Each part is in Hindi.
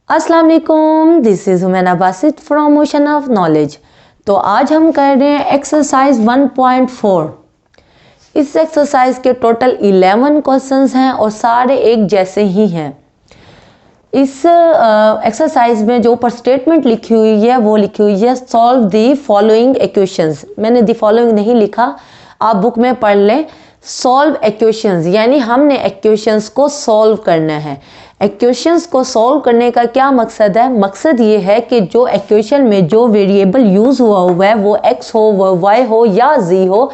अस्सलाम वालेकुम, this is हुमैना Basit from ocean of knowledge. तो आज हम कर रहे हैं एक्सरसाइज 1.4। इस एक्सरसाइज के टोटल 11 क्वेश्चंस हैं और सारे एक जैसे ही हैं। इस एक्सरसाइज में जो ऊपर स्टेटमेंट लिखी हुई है वो लिखी हुई है सॉल्व दी फॉलोइंग इक्वेशंस। मैंने दी फॉलोइंग नहीं लिखा, आप बुक में पढ़ लें। सॉल्व इक्वेशंस यानी हमने इक्वेशंस को सॉल्व करना है। इक्वेशंस को सॉल्व करने का क्या मकसद है? मकसद ये है कि जो इक्वेशन में जो वेरिएबल यूज हुआ है वो x हो, वो y हो या z हो,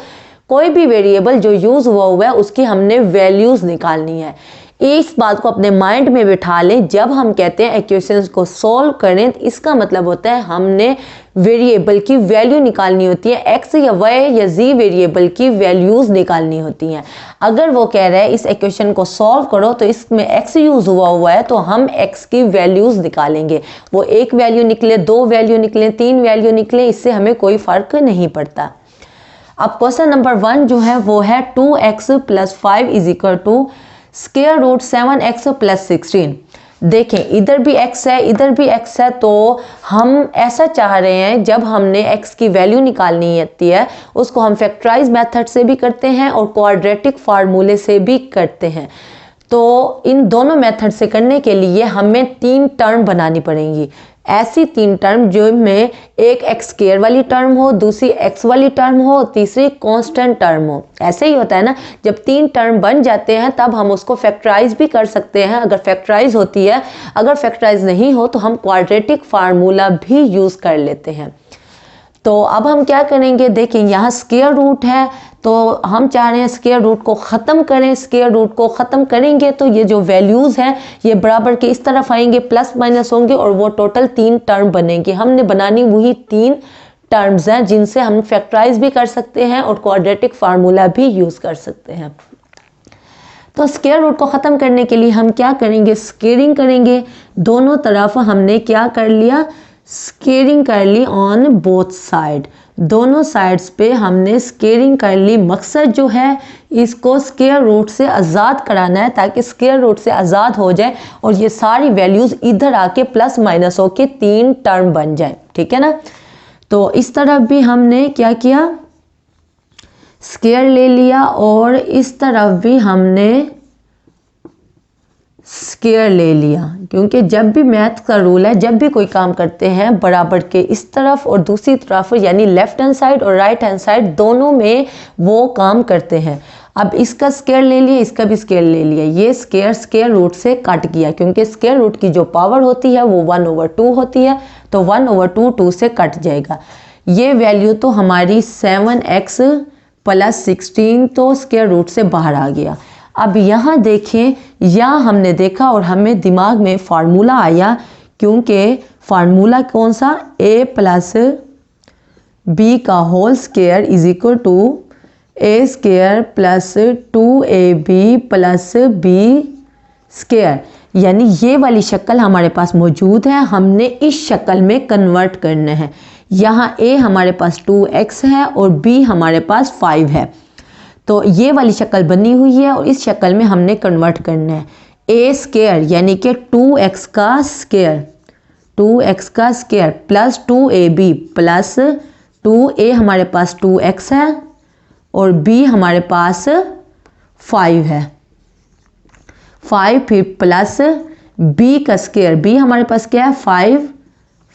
कोई भी वेरिएबल जो यूज हुआ है उसकी हमने वैल्यूज निकालनी है। इस बात को अपने माइंड में बिठा लें। जब हम कहते हैं इक्वेशंस को सॉल्व करें, इसका मतलब होता है हमने वेरिएबल की वैल्यू निकालनी होती है। x या y या z वेरिएबल की वैल्यूज निकालनी होती हैं। अगर वो कह रहे हैं इस इक्वेशन को सॉल्व करो तो इसमें x यूज हुआ है तो हम x की वैल्यूज निकालेंगे। वो एक वैल्यू निकले, दो वैल्यू निकले, तीन वैल्यू निकले, इससे हमें कोई फर्क नहीं पड़ता। अब क्वेश्चन नंबर 1 जो है वो है 2x + 5 is equal to square root 7x + 16। देखें, इधर भी x है, इधर भी x है, तो हम ऐसा चाह रहे हैं जब हमने x की वैल्यू निकालनी होती है उसको हम फैक्टराइज मेथड से भी करते हैं और क्वाड्रेटिक फार्मूले से भी करते हैं। तो इन दोनों मेथड से करने के लिए हमें 3 टर्म बनानी पड़ेंगी। ऐसी 3 टर्म जो में एक x² वाली टर्म हो, दूसरी x वाली टर्म हो, तीसरी कांस्टेंट टर्म हो। ऐसे ही होता है ना, जब 3 टर्म बन जाते हैं तब हम उसको फैक्टराइज भी कर सकते हैं अगर फैक्टराइज होती है। अगर फैक्टराइज नहीं हो तो हम क्वाड्रेटिक फार्मूला भी यूज कर लेते हैं। तो अब हम क्या करेंगे, देखिए यहाँ स्क्वायर रूट है तो हम चाह रहे हैं स्क्वायर रूट को ख़त्म करें। स्क्वायर रूट को ख़त्म करेंगे तो ये जो वैल्यूज़ हैं ये बराबर के इस तरफ आएंगे, प्लस माइनस होंगे और वो टोटल 3 टर्म बनेंगे। हमने बनानी वही 3 टर्म्स हैं जिनसे हम फैक्टराइज भी कर सकते हैं और क्वाड्रेटिक फार्मूला भी यूज़ कर सकते हैं। तो स्क्वायर रूट को ख़त्म करने के लिए हम क्या करेंगे, स्क्वेयरिंग करेंगे। दोनों तरफ हमने क्या कर लिया, स्क्वेयरिंग कर ली ऑन बोथ साइड। दोनों साइड्स पे हमने स्क्वेयरिंग कर ली। मकसद जो है इसको स्क्वायर रूट से आज़ाद कराना है ताकि स्क्वायर रूट से आज़ाद हो जाए और ये सारी वैल्यूज़ इधर आके प्लस माइनस होके 3 टर्म बन जाए। ठीक है ना। तो इस तरफ भी हमने क्या किया, स्क्वायर ले लिया और इस तरफ भी हमने स्क्वायर ले लिया। क्योंकि जब भी मैथ का रूल है, जब भी कोई काम करते हैं बराबर के इस तरफ और दूसरी तरफ यानी लेफ्ट हैंड साइड और राइट हैंड साइड दोनों में वो काम करते हैं। अब इसका स्क्वायर ले लिया, इसका भी स्क्वायर ले लिया। ये स्क्वायर रूट से कट गया क्योंकि स्क्वायर रूट की जो पावर होती है वो 1/2 होती है, तो 1/2 2 से कट जाएगा। ये वैल्यू तो हमारी 7x + 16 तो स्क्वायर रूट से बाहर आ गया। अब यहाँ देखें, यहाँ हमने देखा और हमें दिमाग में फार्मूला आया, क्योंकि फार्मूला कौन सा, a + b का whole square is equal to a² + 2ab + b square. यानी ये वाली शक्ल हमारे पास मौजूद है, हमने इस शक्ल में कन्वर्ट करना है। यहाँ a हमारे पास 2x है और b हमारे पास 5 है। तो ये वाली शक्ल बनी हुई है और इस शक्ल में हमने कन्वर्ट करना है। a² यानी कि 2x का स्क्वायर, 2x का square plus 2ab plus 2a हमारे पास 2x है और b हमारे पास 5 है। 5 फिर प्लस b का स्क्वायर, b हमारे पास क्या है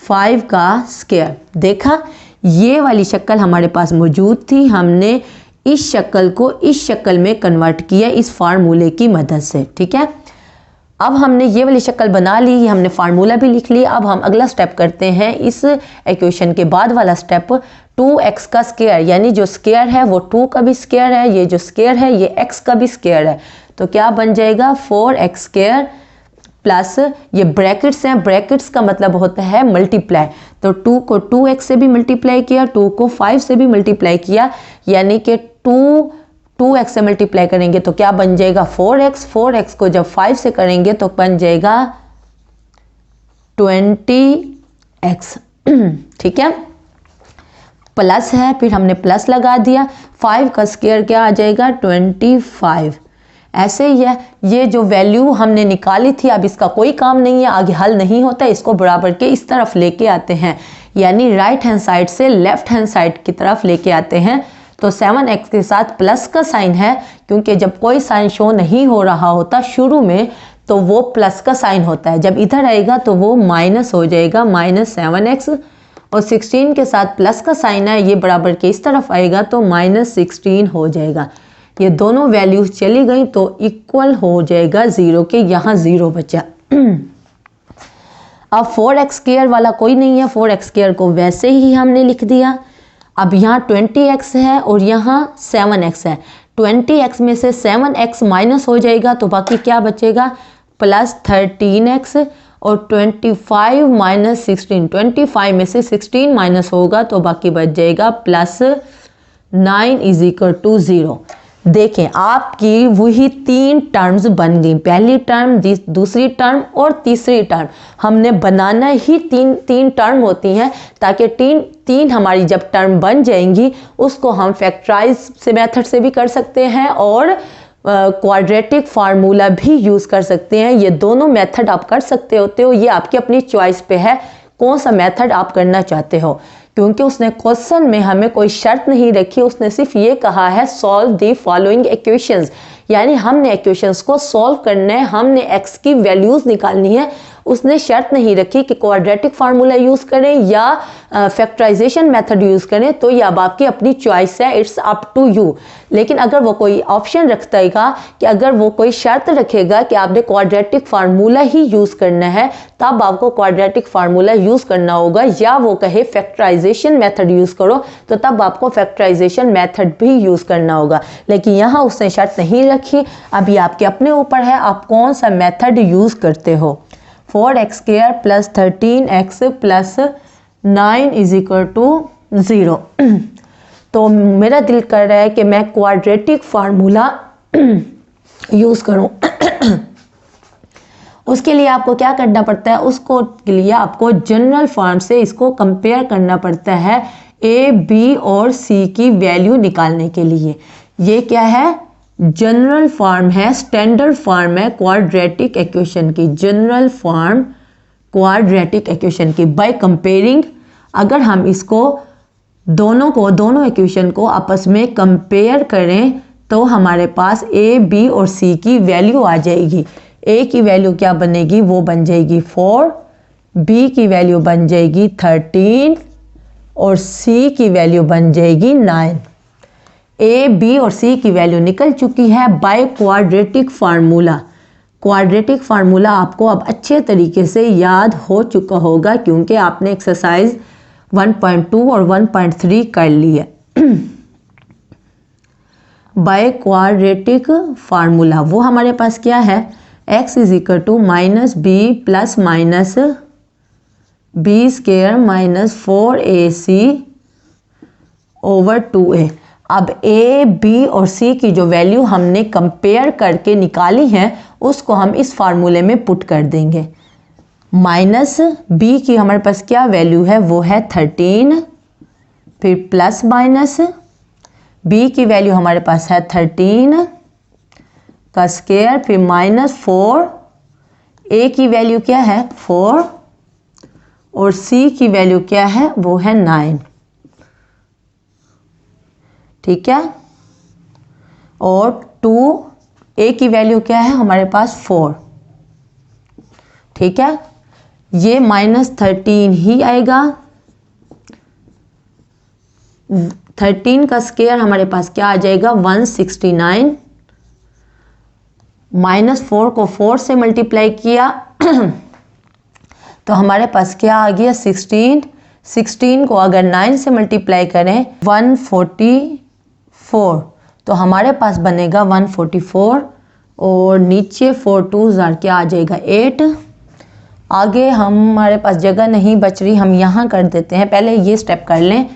5 का स्क्वायर। देखा, ये वाली शक्ल हमारे पास मौजूद थी, हमने इस शक्ल को इस शक्ल में कन्वर्ट किया इस फार्मूले की मदद से। ठीक है, अब हमने ये वाली शक्ल बना ली, हमने फार्मूला भी लिख लिया। अब हम अगला स्टेप करते हैं। इस इक्वेशन के बाद वाला स्टेप 2x का स्क्वायर, यानी जो स्क्वायर है वो 2 का भी स्क्वायर है, ये जो स्क्वायर है ये x का भी स्क्वायर है। तो क्या बन जाएगा 4x² प्लस ये ब्रैकेट्स हैं, ब्रैकेट्स का मतलब होता है मल्टीप्लाई। तो 2 को 2x से भी मल्टीप्लाई किया, 2 को 5 से भी मल्टीप्लाई किया, यानी कि 2x से मल्टीप्लाई करेंगे तो क्या बन जाएगा 4x। 4x को जब 5 से करेंगे तो बन जाएगा 20x। ठीक है, प्लस है, फिर हमने प्लस लगा दिया। 5 का स्क्वायर क्या आ जाएगा 25। ऐसे ही है, ये जो वैल्यू हमने निकाली थी अब इसका कोई काम नहीं है, आगे हल नहीं होता, इसको बराबर के इस तरफ लेके आते हैं, यानी राइट हैंड साइड से लेफ्ट हैंड साइड की तरफ लेके आते हैं। तो 7x के साथ प्लस का साइन है, क्योंकि जब कोई साइन शो नहीं हो रहा होता शुरू में तो वो प्लस का साइन होता है, जब इधर आएगा तो वो माइनस हो जाएगा, -7x। और 16 के साथ प्लस का साइन है, ये बराबर के इस तरफ आएगा तो -16 हो जाएगा। ये दोनों वैल्यूज चली गई तो इक्वल हो जाएगा 0 के, यहाँ 0 बचा। अब 4x² वाला कोई नहीं है, 4x² को वैसे ही हमने लिख दिया। अब यहाँ 20x है और यहाँ 7x है, 20x में से 7x माइनस हो जाएगा तो बाकी क्या बचेगा, +13x। और 25 - 16, 25 में से 16 माइनस होगा तो बाकी बच जाएगा +9 = 0। देखें आपकी वही 3 टर्म्स बन गई, पहली टर्म, दूसरी टर्म और तीसरी टर्म। हमने बनाना ही तीन टर्म होती हैं, ताकि तीन हमारी जब टर्म बन जाएंगी उसको हम फैक्टराइज से मेथड से भी कर सकते हैं और क्वाड्रेटिक फार्मूला भी यूज़ कर सकते हैं। ये दोनों मेथड आप कर सकते होते हो, ये आपकी अपनी चॉइस पे है कौन सा मेथड आप करना चाहते हो, क्योंकि उसने क्वेश्चन में हमें कोई शर्त नहीं रखी, उसने सिर्फ ये कहा है सॉल्व द फॉलोइंग इक्वेशंस, यानी हमने इक्वेशंस को सॉल्व करना है, हमने x की वैल्यूज़ निकालनी है। उसने शर्त नहीं रखी कि क्वाड्रेटिक फार्मूला यूज़ करें या फैक्टराइजेशन मेथड यूज़ करें, तो ये अब आपकी अपनी चॉइस है, इट्स अप टू यू। लेकिन अगर वो कोई ऑप्शन रखता है कि अगर वो कोई शर्त रखेगा कि आपने क्वाड्रेटिक फार्मूला ही यूज़ करना है, तब आपको क्वाड्रेटिक फार्मूला यूज़ करना होगा, या वो कहे फैक्टराइजेशन मेथड यूज़ करो तो तब आपको फैक्टराइजेशन मेथड भी यूज़ करना होगा। लेकिन यहाँ उसने शर्त नहीं रखी, अभी आपके अपने ऊपर है आप कौन सा मेथड यूज़ करते हो। 4x² + 13x + 9 = 0। तो मेरा दिल कर रहा है कि मैं क्वाड्रेटिक फार्मूला यूज़ करूं। उसके लिए आपको क्या करना पड़ता है, उसको के लिए आपको जनरल फॉर्म से इसको कंपेयर करना पड़ता है a, b और c की वैल्यू निकालने के लिए। ये क्या है, जनरल फॉर्म है, स्टैंडर्ड फॉर्म है क्वाड्रेटिक इक्वेशन की, जनरल फॉर्म क्वाड्रेटिक इक्वेशन की। बाय कंपेयरिंग, अगर हम इसको दोनों इक्वेशन को आपस में कंपेयर करें तो हमारे पास a, b और c की वैल्यू आ जाएगी। a की वैल्यू क्या बनेगी, वो बन जाएगी 4, b की वैल्यू बन जाएगी 13 और c की वैल्यू बन जाएगी 9। a, b और c की वैल्यू निकल चुकी है by quadratic formula. Quadratic formula आपको अब अच्छे तरीके से याद हो चुका होगा, क्योंकि आपने एक्सरसाइज 1.2 और 1.3 कर ली है। बाय क्वाड्रेटिक फार्मूला वो हमारे पास क्या है, x = -b + -b² - 4ac / 2a। अब a, b और c की जो वैल्यू हमने कंपेयर करके निकाली है उसको हम इस फार्मूले में पुट कर देंगे। -b की हमारे पास क्या वैल्यू है, वो है 13, फिर ± b की वैल्यू हमारे पास है 13 का स्क्वायर, फिर -4, a की वैल्यू क्या है 4 और c की वैल्यू क्या है, वो है 9। ठीक है, और 2a की वैल्यू क्या है हमारे पास 4। ठीक है, ये -13 ही आएगा। 13 का स्क्वायर हमारे पास क्या आ जाएगा 169, -4 को 4 से मल्टीप्लाई किया तो हमारे पास क्या आ गया 16। 16 को अगर 9 से मल्टीप्लाई करें 144, तो हमारे पास बनेगा 144 और नीचे 4 2s क्या आ जाएगा 8। आगे हमारे पास जगह नहीं बच रही, हम यहाँ कर देते हैं, पहले ये स्टेप कर लें।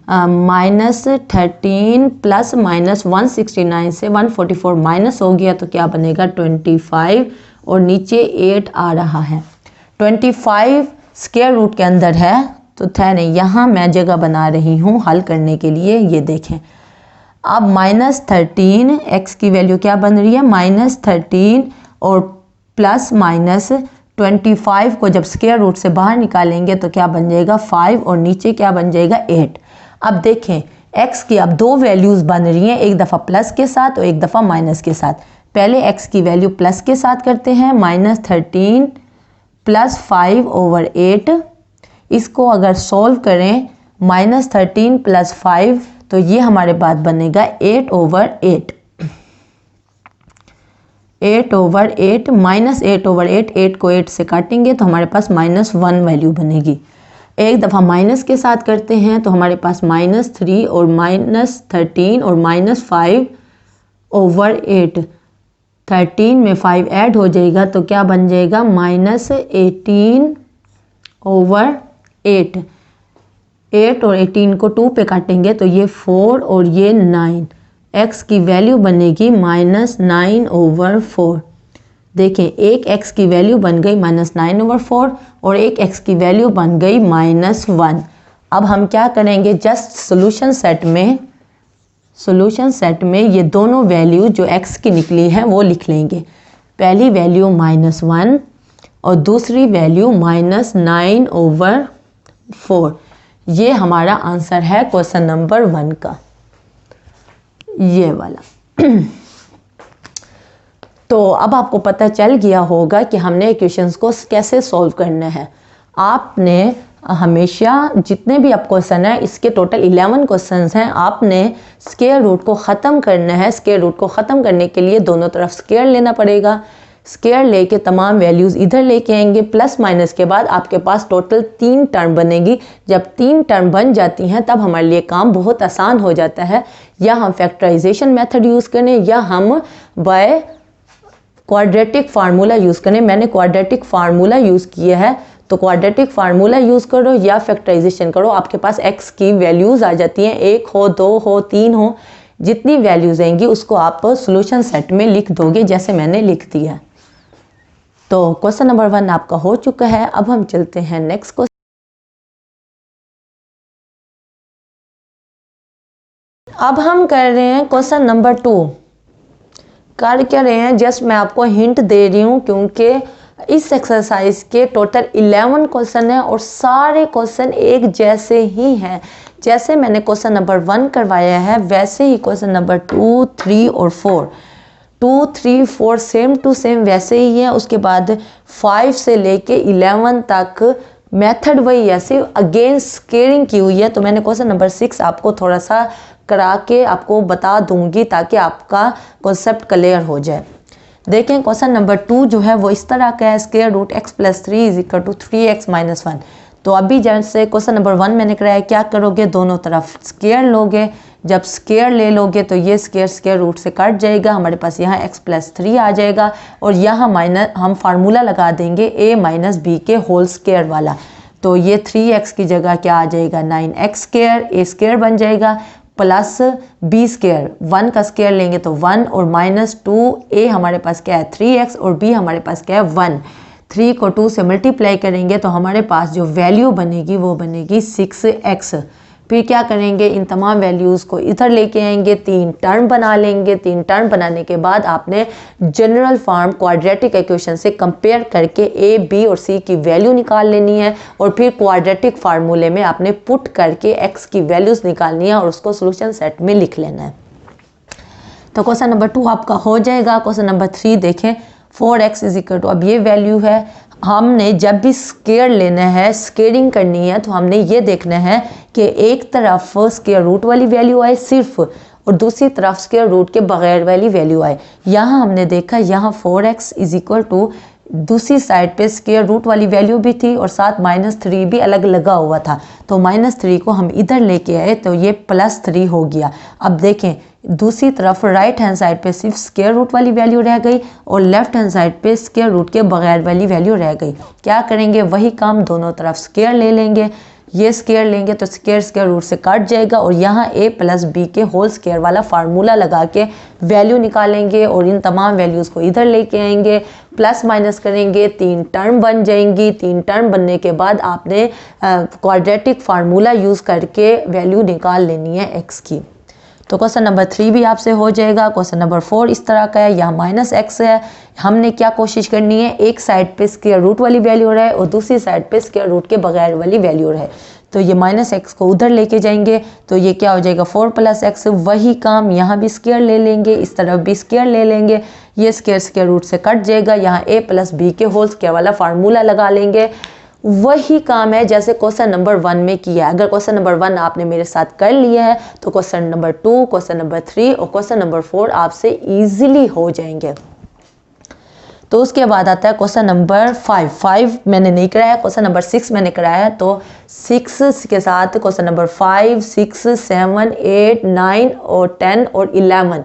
-13 प्लस -169 से 144 माइनस हो गया तो क्या बनेगा 25 और नीचे 8 आ रहा है। 25 स्क्वायर रूट के अंदर है तो था नहीं, यहाँ मैं जगह बना रही हूँ हल करने के लिए। ये देखें, अब -13 x की वैल्यू क्या बन रही है, -13 और प्लस -25 को जब स्क्वायर रूट से बाहर निकालेंगे तो क्या बन जाएगा 5 और नीचे क्या बन जाएगा 8। अब देखें x की अब दो वैल्यूज़ बन रही हैं, एक दफ़ा प्लस के साथ और एक दफ़ा माइनस के साथ। पहले x की वैल्यू प्लस के साथ करते हैं, -13 प्लस 5/8। इसको अगर सॉल्व करें -13 प्लस 5 तो ये हमारे पास बनेगा 8/8। 8/8 -8/8, 8 को 8 से काटेंगे तो हमारे पास -1 वैल्यू बनेगी। एक दफ़ा माइनस के साथ करते हैं तो हमारे पास -3 और -13 और -5/8। 13 में 5 ऐड हो जाएगा तो क्या बन जाएगा -18/8। 8 और 18 को 2 पे काटेंगे तो ये 4 और ये 9। x की वैल्यू बनेगी -9/4। देखें एक x की वैल्यू बन गई -9/4 और एक x की वैल्यू बन गई -1। अब हम क्या करेंगे, जस्ट सॉल्यूशन सेट में ये दोनों वैल्यू जो x की निकली है वो लिख लेंगे। पहली वैल्यू -1 और दूसरी वैल्यू -9/4। ये हमारा आंसर है क्वेश्चन नंबर 1 का, ये वाला। तो अब आपको पता चल गया होगा कि हमने इक्वेशंस को कैसे सॉल्व करना है। आपने हमेशा जितने भी आप क्वेश्चन है, इसके टोटल 11 क्वेश्चंस हैं, आपने स्क्वायर रूट को ख़त्म करना है। स्क्वायर रूट को ख़त्म करने के लिए दोनों तरफ स्क्वायर लेना पड़ेगा। स्क्वायर लेके तमाम वैल्यूज़ इधर लेके आएंगे, प्लस माइनस के बाद आपके पास टोटल 3 टर्म बनेगी। जब 3 टर्म बन जाती हैं तब हमारे लिए काम बहुत आसान हो जाता है। या हम फैक्टराइजेशन मेथड यूज़ करें या हम बाय क्वाड्रेटिक फार्मूला यूज़ करें। मैंने क्वाड्रेटिक फार्मूला यूज़ किया है, तो क्वाड्रेटिक फार्मूला यूज़ करो या फैक्टराइजेशन करो, आपके पास x की वैल्यूज़ आ जाती हैं। 1 हो, 2 हो, 3 हो, जितनी वैल्यूज़ आएंगी उसको आप सॉल्यूशन सेट में लिख दोगे जैसे मैंने लिख दिया है। तो क्वेश्चन नंबर 1 आपका हो चुका है। अब हम चलते हैं नेक्स्ट क्वेश्चन। अब हम कर रहे हैं क्वेश्चन नंबर 2। कर क्या रहे हैं, जस्ट मैं आपको हिंट दे रही हूँ क्योंकि इस एक्सरसाइज के टोटल 11 क्वेश्चन हैं और सारे क्वेश्चन एक जैसे ही हैं। जैसे मैंने क्वेश्चन नंबर 1 करवाया है वैसे ही क्वेश्चन नंबर 2, 3 और 4, 2, 3, 4 सेम टू सेम वैसे ही है। उसके बाद 5 से लेके 11 तक मेथड वही ऐसे अगेन स्केयरिंग की हुई है। तो मैंने क्वेश्चन नंबर 6 आपको थोड़ा सा करा के आपको बता दूंगी ताकि आपका कॉन्सेप्ट क्लियर हो जाए। देखें क्वेश्चन नंबर 2 जो है वो इस तरह का है, स्क्वायर रूट x + 3 = 3x - 1। तो अभी जैसे क्वेश्चन नंबर 1 मैंने कराया, क्या करोगे, दोनों तरफ स्क्वायर लोगे। जब स्क्वायर ले लोगे तो ये स्क्वायर रूट से कट जाएगा, हमारे पास यहाँ x + 3 आ जाएगा और यहाँ माइनस हम फार्मूला लगा देंगे a - b के होल स्क्वायर वाला। तो ये 3x की जगह क्या आ जाएगा 9x², a² बन जाएगा प्लस b²। 1 का स्क्वायर लेंगे तो 1 और -2a हमारे पास क्या है 3x और b हमारे पास क्या है 1। 3 को 2 से मल्टीप्लाई करेंगे तो हमारे पास जो वैल्यू बनेगी वो बनेगी 6x। फिर क्या करेंगे, इन तमाम वैल्यूज़ को इधर लेके आएंगे, 3 टर्म बना लेंगे। 3 टर्म बनाने के बाद आपने जनरल फॉर्म क्वाड्रेटिक इक्वेशन से कंपेयर करके a, b और c की वैल्यू निकाल लेनी है और फिर क्वाड्रेटिक फार्मूले में आपने पुट करके x की वैल्यूज़ निकालनी है और उसको सॉल्यूशन सेट में लिख लेना है। तो क्वेश्चन नंबर 2 आपका हो जाएगा। क्वेश्चन नंबर 3 देखें, 4x = अब ये वैल्यू है। हमने जब भी स्क्वायर लेना है, स्क्वेयरिंग करनी है, तो हमने ये देखना है कि एक तरफ स्क्वायर रूट वाली वैल्यू आए सिर्फ और दूसरी तरफ स्क्वायर रूट के बगैर वाली वैल्यू आए। यहाँ हमने देखा यहाँ 4x = दूसरी साइड पे स्क्वायर रूट वाली वैल्यू भी थी और साथ -3 भी अलग लगा हुआ था। तो -3 को हम इधर लेके आए तो ये +3 हो गया। अब देखें दूसरी तरफ राइट हैंड साइड पे सिर्फ स्क्वायर रूट वाली वैल्यू रह गई और लेफ्ट हैंड साइड पे स्क्वायर रूट के बगैर वाली वैल्यू रह गई। क्या करेंगे, वही काम, दोनों तरफ स्क्वायर ले लेंगे। ये स्क्वायर लेंगे तो स्क्वायर रूट से कट जाएगा और यहाँ a + b के होल स्क्वायर वाला फार्मूला लगा के वैल्यू निकालेंगे और इन तमाम वैल्यूज़ को इधर लेके आएंगे, प्लस माइनस करेंगे, 3 टर्म बन जाएंगी। 3 टर्म बनने के बाद आपने क्वाड्रेटिक फार्मूला यूज़ करके वैल्यू निकाल लेनी है x की। तो क्वेश्चन नंबर 3 भी आपसे हो जाएगा। क्वेश्चन नंबर 4 इस तरह का है, यहाँ माइनस एक्स है। हमने क्या कोशिश करनी है, एक साइड पे स्क्वायर रूट वाली वैल्यू रहे और दूसरी साइड पे स्क्वायर रूट के बगैर वाली वैल्यू रहे। तो ये माइनस एक्स को उधर लेके जाएंगे तो ये क्या हो जाएगा 4 + x। वही काम यहाँ भी स्क्वायर ले लेंगे, इस तरफ भी स्क्वायर ले लेंगे, ये स्क्वायर स्क्वायर रूट से कट जाएगा। यहाँ a + b के होल स्क्वायर वाला फार्मूला लगा लेंगे। वही काम है जैसे क्वेश्चन नंबर 1 में किया है। अगर क्वेश्चन नंबर 1 आपने मेरे साथ कर लिया है तो क्वेश्चन नंबर 2, क्वेश्चन नंबर 3 और क्वेश्चन नंबर 4 आपसे इजीली हो जाएंगे। तो उसके बाद आता है क्वेश्चन नंबर 5 मैंने नहीं कराया, क्वेश्चन नंबर 6 मैंने कराया है। तो 6 के साथ क्वेश्चन नंबर 5, 6, 7, 8, 9 और 10 और 11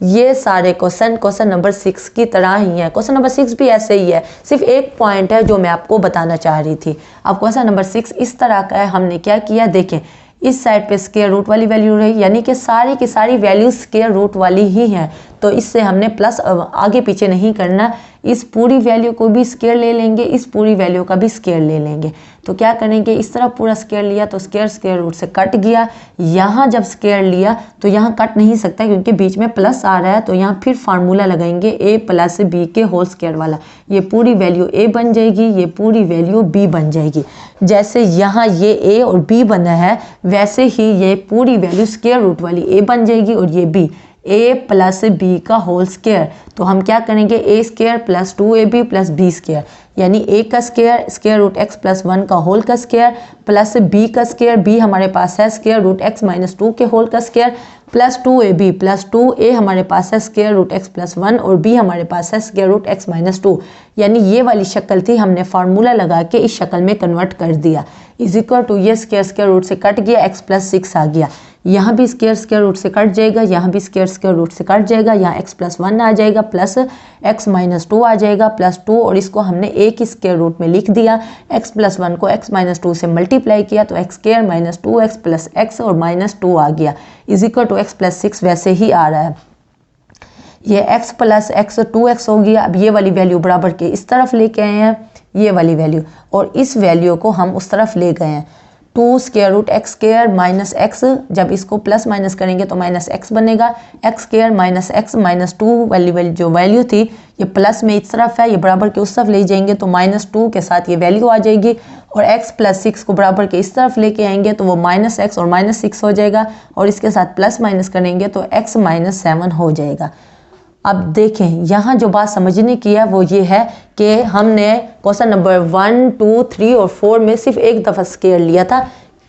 ये सारे क्वेश्चन नंबर 6 की तरह ही है। क्वेश्चन नंबर 6 भी ऐसे ही है, सिर्फ एक पॉइंट है जो मैं आपको बताना चाह रही थी। अब क्वेश्चन नंबर 6 इस तरह का है। हमने क्या किया, देखें इस साइड पे स्क्वायर रूट वाली वैल्यू रही, यानी कि सारी की सारी वैल्यू स्क्वायर रूट वाली ही हैं। तो इससे हमने प्लस आगे पीछे नहीं करना, इस पूरी वैल्यू को भी स्क्वायर ले लेंगे, इस पूरी वैल्यू का भी स्क्वायर ले लेंगे। तो क्या करेंगे, इस तरफ पूरा स्क्वायर लिया तो स्क्वायर स्क्वायर रूट से कट गया। यहाँ जब स्क्वायर लिया तो यहाँ कट नहीं सकता क्योंकि बीच में प्लस आ रहा है। तो यहाँ फिर फार्मूला लगाएंगे a + b के होल स्क्वायर वाला। ये पूरी वैल्यू a बन जाएगी, ये पूरी वैल्यू b बन जाएगी। जैसे यहाँ ये a और b बना है वैसे ही ये पूरी वैल्यू स्क्वायर रूट वाली a बन जाएगी और ये b, a + b का होल स्क्वायर। तो हम क्या करेंगे, a² + 2ab + b स्क्वायर, यानी a का स्क्वायर स्क्वायर रूट x + 1 का होल का स्क्वायर प्लस b का स्क्वायर, b हमारे पास है स्क्वायर रूट x - 2 के होल का स्क्वायर प्लस 2ab + 2a हमारे पास है स्क्वायर रूट x + 1 और b हमारे पास है स्क्वायर रूट x - 2। यानी ये वाली शक्ल थी, हमने फार्मूला लगा के इस शक्ल में कन्वर्ट कर दिया। = ये स्क्वायर स्क्वायर रूट से कट गया, x + 6 आ गया। यहाँ भी स्क्वायर स्क्वायर रूट से कट जाएगा, यहाँ भी स्क्वायर स्क्वायर रूट से कट जाएगा, यहाँ x + 1 आ जाएगा प्लस x - 2 आ जाएगा प्लस 2 और इसको हमने एक ही स्क्वायर रूट में लिख दिया। x + 1 को x - 2 से मल्टीप्लाई किया तो x² - 2x + x और -2 आ गया = x + 6 वैसे ही आ रहा है। ये x + x 2x हो गया। अब ये वाली वैल्यू बराबर के इस तरफ लेके आए हैं, ये वाली वैल्यू, और इस वैल्यू को हम उस तरफ ले गए हैं। 2 √ x² - x, जब इसको प्लस माइनस करेंगे तो -x बनेगा। x² - x -2 वाली जो वैल्यू थी ये प्लस में इस तरफ है, ये बराबर के उस तरफ ले जाएंगे तो -2 के साथ ये वैल्यू आ जाएगी। और x + 6 को बराबर के इस तरफ लेके आएंगे तो वो -x और -6 हो जाएगा और इसके साथ प्लस माइनस करेंगे तो x - 7 हो जाएगा। अब देखें यहाँ जो बात समझने की है वो ये है कि हमने क्वेश्चन नंबर 1, 2, 3 और 4 में सिर्फ एक दफ़ा स्क्वायर लिया था।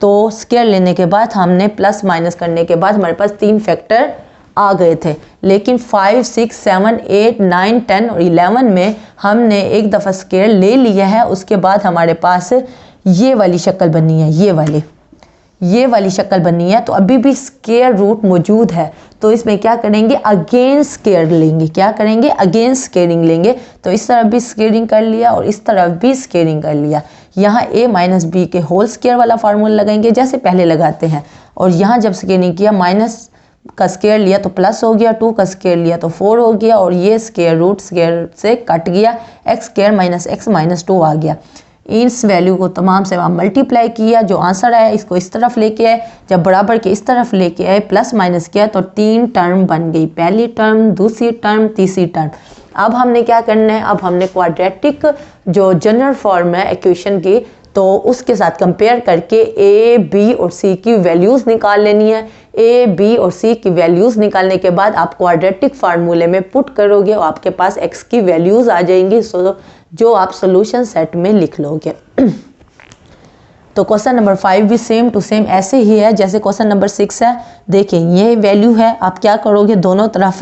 तो स्क्वायर लेने के बाद हमने प्लस माइनस करने के बाद हमारे पास 3 फैक्टर आ गए थे। लेकिन 5, 6, 7, 8, 9, 10 और 11 में हमने एक दफ़ा स्क्वायर ले लिया है। उसके बाद हमारे पास ये वाली शक्ल बनी है, ये वाली शक्ल बनी है। तो अभी भी स्क्वायर रूट मौजूद है तो इसमें क्या करेंगे, अगेन स्क्वायर लेंगे। क्या करेंगे, अगेन स्क्वायरिंग लेंगे। तो इस तरफ भी स्क्वायरिंग कर लिया और इस तरफ भी स्क्वायरिंग कर लिया। यहाँ a - b के होल स्क्वायर वाला फार्मूला लगाएंगे जैसे पहले लगाते हैं। और यहाँ जब स्क्वायरिंग किया माइनस का स्क्वायर लिया तो प्लस हो गया, 2 का स्क्वायर लिया तो 4 हो गया और ये स्क्वायर रूट स्क्वायर से कट गया, x² - x - 2 आ गया। इस वैल्यू को तमाम से मल्टीप्लाई किया, जो आंसर आया इसको इस तरफ लेके आए। जब बराबर के इस तरफ लेके आए प्लस माइनस किया तो 3 टर्म बन गई, पहली टर्म, दूसरी टर्म, तीसरी टर्म। अब हमने क्या करना है, अब हमने क्वाड्रेटिक जो जनरल फॉर्म है इक्वेशन की तो उसके साथ कंपेयर करके a, b और c की वैल्यूज़ निकाल लेनी है। a, b और c की वैल्यूज़ निकालने के बाद आप क्वाड्रेटिक फार्मूले में पुट करोगे और आपके पास x की वैल्यूज़ आ जाएंगी जो आप सोल्यूशन सेट में लिख लोगे। तो क्वेश्चन नंबर 5 भी सेम टू सेम ऐसे ही है जैसे क्वेश्चन नंबर 6 है। देखें ये वैल्यू है, आप क्या करोगे, दोनों तरफ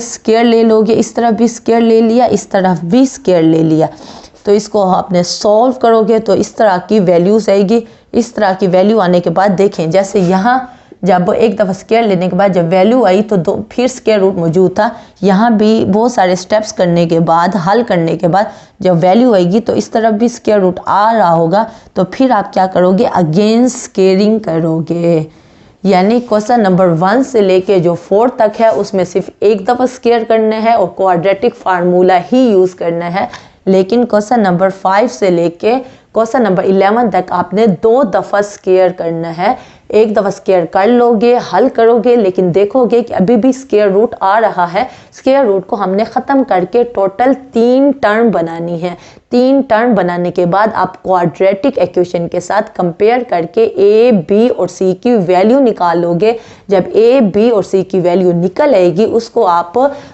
स्क्वायर ले लोगे। इस तरफ भी स्क्वायर ले लिया, इस तरफ भी स्क्वायर ले लिया। तो इसको आपने सॉल्व करोगे तो इस तरह की वैल्यूज आएगी। इस तरह की वैल्यू आने के बाद देखें जैसे यहाँ जब एक दफ़ा स्क्वायर लेने के बाद जब वैल्यू आई तो फिर स्क्वायर रूट मौजूद था। यहाँ भी बहुत सारे स्टेप्स करने के बाद, हल करने के बाद जब वैल्यू आएगी तो इस तरफ भी स्क्वायर रूट आ रहा होगा। तो फिर आप क्या करोगे, अगेन स्क्वेयरिंग करोगे। यानी क्वेश्चन नंबर 1 से लेके जो 4 तक है उसमें सिर्फ एक दफ़ा स्क्वायर करना है और क्वाड्रेटिक फार्मूला ही यूज़ करना है। लेकिन क्वेश्चन नंबर 5 से लेके क्वेश्चन नंबर 11 तक आपने 2 दफ़ा स्क्वायर करना है। एक दफ़ा स्क्वायर कर लोगे, हल करोगे, लेकिन देखोगे कि अभी भी स्क्वायर रूट आ रहा है। स्क्वायर रूट को हमने ख़त्म करके टोटल 3 टर्म बनानी है। 3 टर्म बनाने के बाद आप क्वाड्रेटिक इक्वेशन के साथ कंपेयर करके ए, बी और सी की वैल्यू निकालोगे। जब ए, बी और सी की वैल्यू निकल आएगी, उसको आप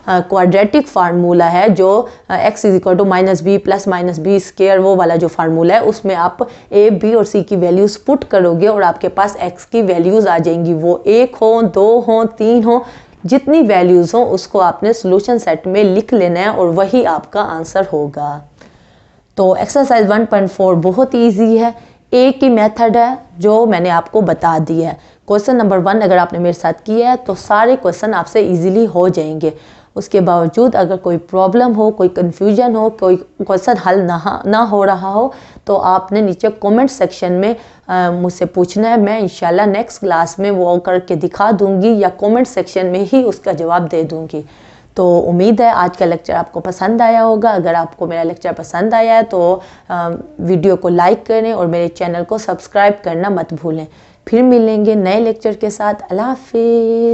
क्वाड्रेटिक फार्मूला है जो x is equal to minus b plus minus b square, वो वाला जो फार्मूला है, उसमें आप ए, बी और सी की वैल्यूज पुट करोगे और आपके पास x की वैल्यूज आ जाएंगी। वो 1 हो, 2 हो, 3 हो, जितनी वैल्यूज हो उसको आपने सोल्यूशन सेट में लिख लेना है और वही आपका आंसर होगा। तो एक्सरसाइज 1.4 बहुत इजी है, एक ही मेथड है जो मैंने आपको बता दिया है। क्वेश्चन नंबर 1 अगर आपने मेरे साथ किया है तो सारे क्वेश्चन आपसे इजीली हो जाएंगे। उसके बावजूद अगर कोई प्रॉब्लम हो, कोई कन्फ्यूजन हो, कोई क्वेश्चन हल ना हो रहा हो, तो आपने नीचे कमेंट सेक्शन में मुझसे पूछना है। मैं इंशाल्लाह नेक्स्ट क्लास में वो करके दिखा दूंगी या कमेंट सेक्शन में ही उसका जवाब दे दूंगी। तो उम्मीद है आज का लेक्चर आपको पसंद आया होगा। अगर आपको मेरा लेक्चर पसंद आया है तो वीडियो को लाइक करें और मेरे चैनल को सब्सक्राइब करना मत भूलें। फिर मिलेंगे नए लेक्चर के साथ। अल्लाह हाफिज़।